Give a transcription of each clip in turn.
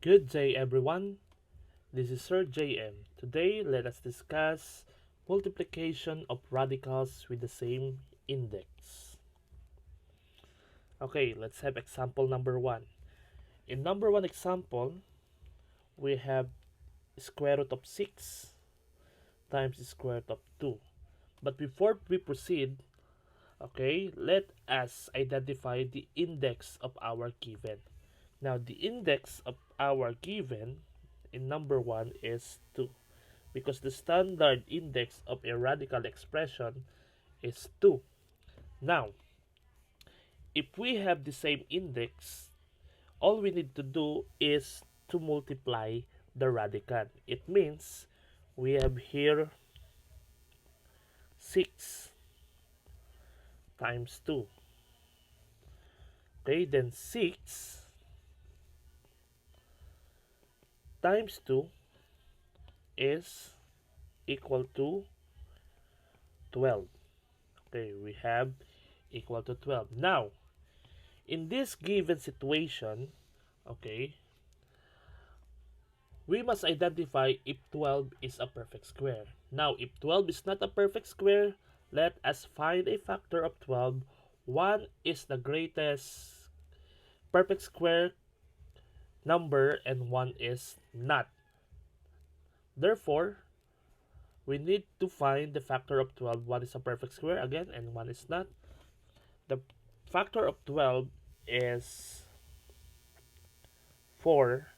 Good day, everyone. This is Sir JM. Today, let us discuss multiplication of radicals with the same index. Okay, let's have example number one. In number one example, we have square root of 6 times the square root of 2. But before we proceed, okay, let us identify the index of our given. Now, the index of our given in number 1 is 2 because the standard index of a radical expression is 2. Now, if we have the same index, all we need to do is to multiply the radical. It means we have here 6 times 2. Okay, then 6 times 2 is equal to 12. Okay, we have equal to 12. Now, in this given situation, okay, we must identify if 12 is a perfect square. Now, if 12 is not a perfect square, let us find a factor of 12. 1 is the greatest perfect square number and 1 is not. Therefore, we need to find the factor of 12. 1 is a perfect square again and 1 is not. The factor of 12 is 4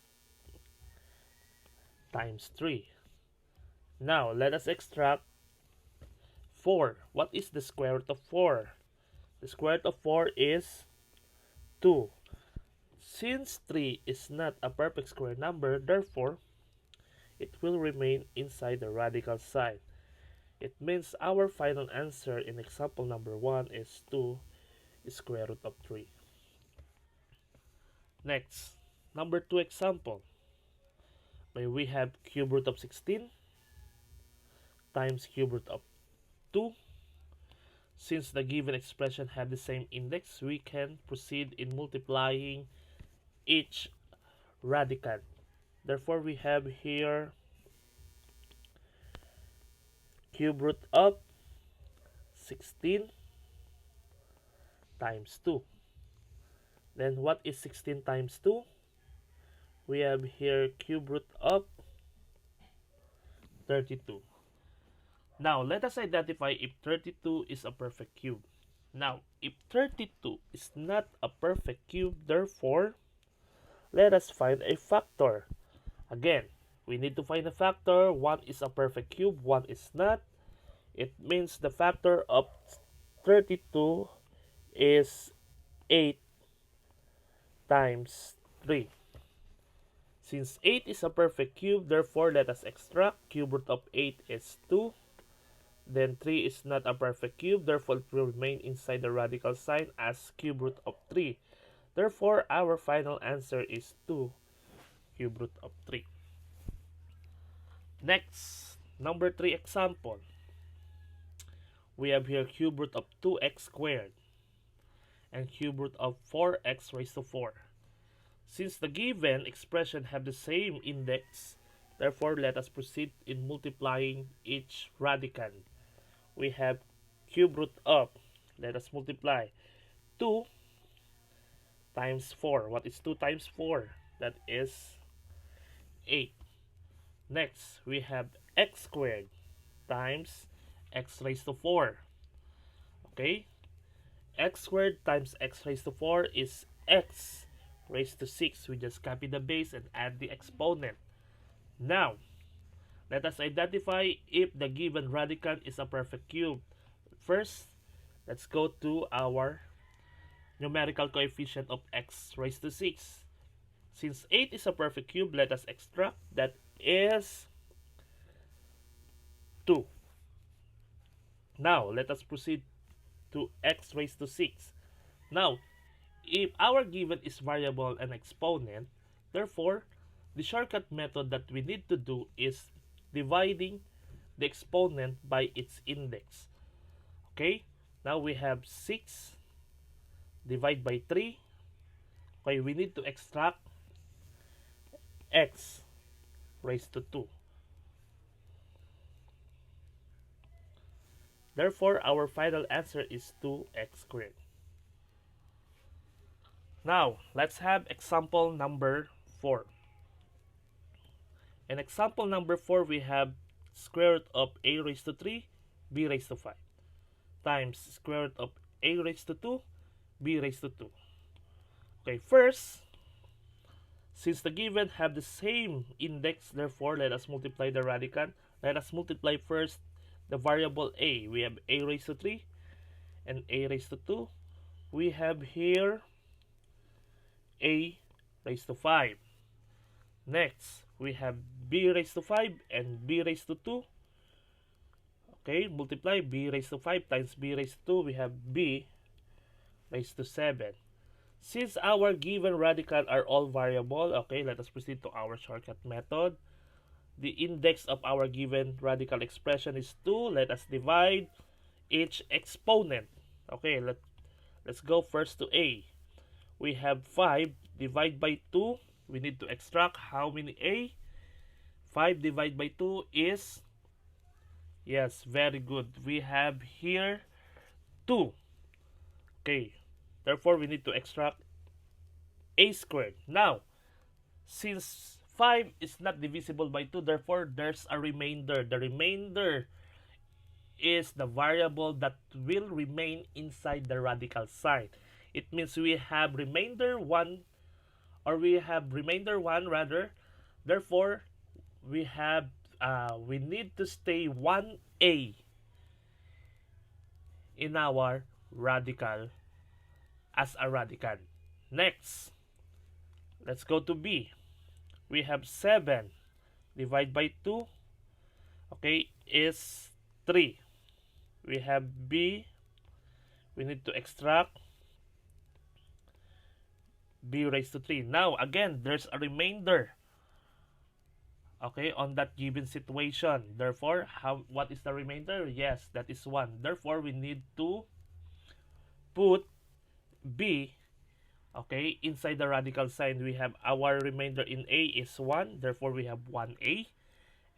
times 3. Now, let us extract 4. What is the square root of 4? The square root of 4 is 2. Since 3 is not a perfect square number, therefore, it will remain inside the radical sign. It means our final answer in example number 1 is 2 square root of 3. Next, number 2 example. May we have cube root of 16 times cube root of 2. Since the given expression have the same index, we can proceed in multiplying each radical. Therefore, we have here cube root of 16 times 2. Then what is 16 times 2? We have here cube root of 32. Now, let us identify if 32 is a perfect cube. Now, if 32 is not a perfect cube, therefore, let us find a factor. Again, we need to find a factor. 1 is a perfect cube, 1 is not. It means the factor of 32 is 8 times 3. Since 8 is a perfect cube, therefore let us extract. Cube root of 8 is 2. Then 3 is not a perfect cube, therefore it will remain inside the radical sign as cube root of 3. Therefore, our final answer is 2 cube root of 3. Next, number 3 example. We have here cube root of 2x squared and cube root of 4x raised to 4. Since the given expression have the same index, therefore let us proceed in multiplying each radical. We have cube root of, let us multiply, 2 times 4. What is 2 times 4? That is 8. Next, we have x squared times x raised to 4. Okay? X squared times x raised to 4 is x raised to 6. We just copy the base and add the exponent. Now, let us identify if the given radical is a perfect cube. First, let's go to our numerical coefficient of x raised to 6. Since 8 is a perfect cube, let us extract. That is 2. Now, let us proceed to x raised to 6. Now, if our given is variable and exponent, therefore, the shortcut method that we need to do is dividing the exponent by its index. Okay, now we have 6 divided by 3. Okay, we need to extract x raised to 2. Therefore, our final answer is 2x squared. Now, let's have example number 4. In example number 4, we have square root of a raised to 3, b raised to 5 times square root of a raised to 2, b raised to 2. Okay, first, since the given have the same index, therefore, let us multiply the radicand. Let us multiply first the variable a. We have a raised to 3 and a raised to 2. We have here a raised to 5. Next, we have b raised to 5 and b raised to 2. Okay, multiply b raised to 5 times b raised to 2. We have b raised to 7. Since our given radical are all variable, okay, let us proceed to our shortcut method. The index of our given radical expression is 2. Let us divide each exponent. Okay, let's go first to a. We have 5 divided by 2. We need to extract how many a? 5 divided by 2 is, yes, very good. We have here 2. Okay, therefore we need to extract a squared. Now, since 5 is not divisible by 2, therefore there's a remainder. The remainder is the variable that will remain inside the radical sign. It means we have remainder 1, or we have remainder 1 rather. Therefore, we need to stay 1a in our radical as a radicand. Next, let's go to b. We have 7 divided by 2, okay, is 3. We have b. We need to extract b raised to 3. Now, again, there's a remainder, okay, on that given situation. Therefore, what is the remainder? Yes, that is 1. Therefore, we need to put b, okay, inside the radical sign. We have our remainder in a is 1. Therefore, we have 1a.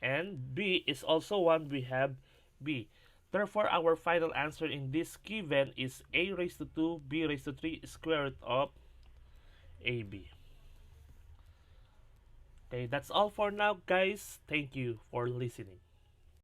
And b is also 1. We have b. Therefore, our final answer in this given is a raised to 2, b raised to 3 square root of ab. Okay, that's all for now, guys. Thank you for listening.